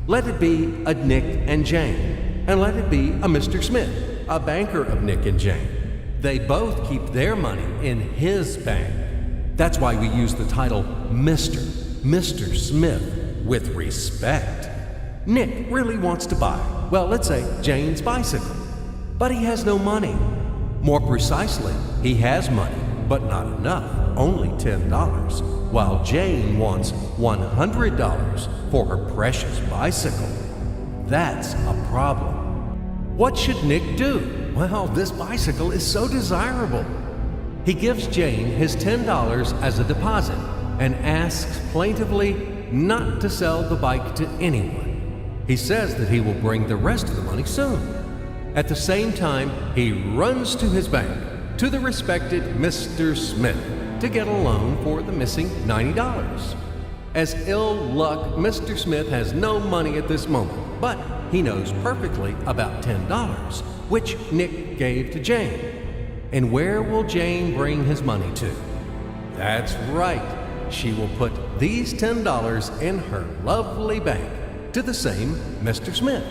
Let it be a Nick and Jane, and let it be a Mr. Smith, a banker of Nick and Jane. They both keep their money in his bank. That's why we use the title Mr. Smith with respect. Nick really wants to buy, well, let's say Jane's bicycle, but he has no money. More precisely, he has money, but not enough, only $10, while Jane wants $100 for her precious bicycle. That's a problem. What should Nick do? Well, this bicycle is so desirable. He gives Jane his $10 as a deposit and asks plaintively not to sell the bike to anyone. He says that he will bring the rest of the money soon. At the same time, he runs to his bank, to the respected Mr. Smith, to get a loan for the missing $90. As ill luck, Mr. Smith has no money at this moment, but he knows perfectly about $10, which Nick gave to Jane. And where will Jane bring his money to? That's right, she will put these $10 in her lovely bank to the same Mr. Smith.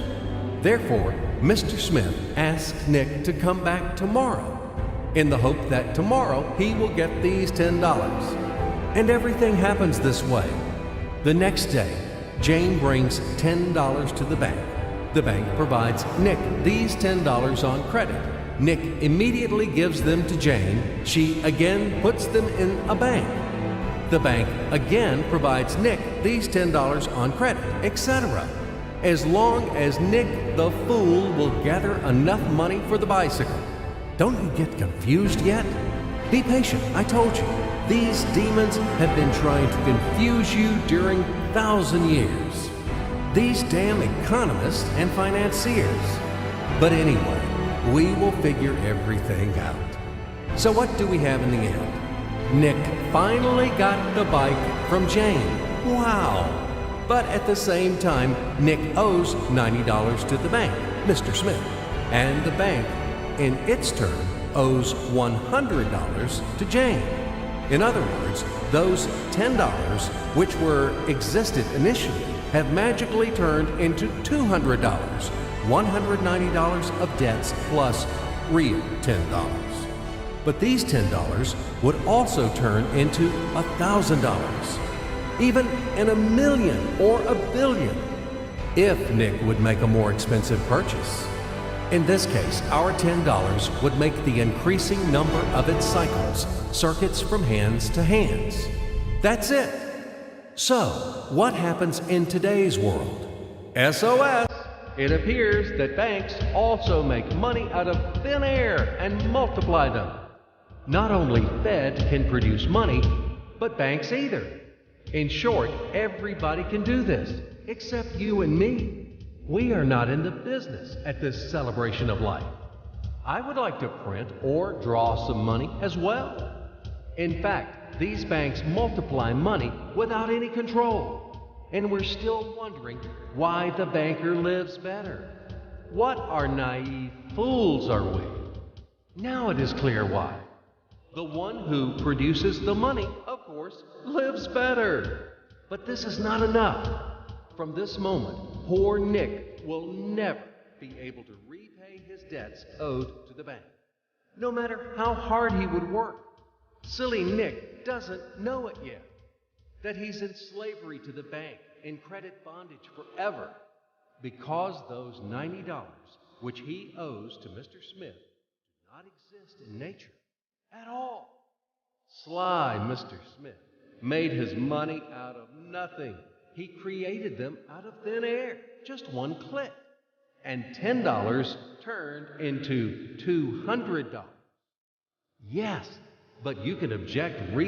Therefore, Mr. Smith asks Nick to come back tomorrow, in the hope that tomorrow he will get these $10. And everything happens this way. The next day, Jane brings $10 to the bank. The bank provides Nick these $10 on credit. Nick immediately gives them to Jane. She again puts them in a bank. The bank again provides Nick these $10 on credit, etc. As long as Nick the fool will gather enough money for the bicycle. Don't you get confused yet? Be patient, I told you. These demons have been trying to confuse you during 1,000 years. These damn economists and financiers. But anyway, we will figure everything out. So what do we have in the end? Nick finally got the bike from Jane. Wow! But at the same time, Nick owes $90 to the bank, Mr. Smith, and the bank, in its turn, owes $100 to Jane. In other words, those $10, which existed initially, have magically turned into $200, $190 of debts plus real $10. But these $10 would also turn into $1,000, even in $1 million or $1 billion, if Nick would make a more expensive purchase. In this case, our $10 would make the increasing number of its cycles, circuits from hands to hands. That's it. So, what happens in today's world? SOS! It appears that banks also make money out of thin air and multiply them. Not only Fed can produce money, but banks either. In short, everybody can do this, except you and me. We are not in the business at this celebration of life. I would like to print or draw some money as well. In fact, these banks multiply money without any control. And we're still wondering why the banker lives better. What are naive fools are we? Now it is clear why. The one who produces the money, of course, lives better. But this is not enough. From this moment, poor Nick will never be able to repay his debts owed to the bank, no matter how hard he would work. Silly Nick doesn't know it yet, that he's in slavery to the bank, in credit bondage forever, because those $90, which he owes to Mr. Smith, do not exist in nature at all. Sly Mr. Smith made his money out of nothing. He created them out of thin air, just one click. And $10 turned into $200. Yes, but you can object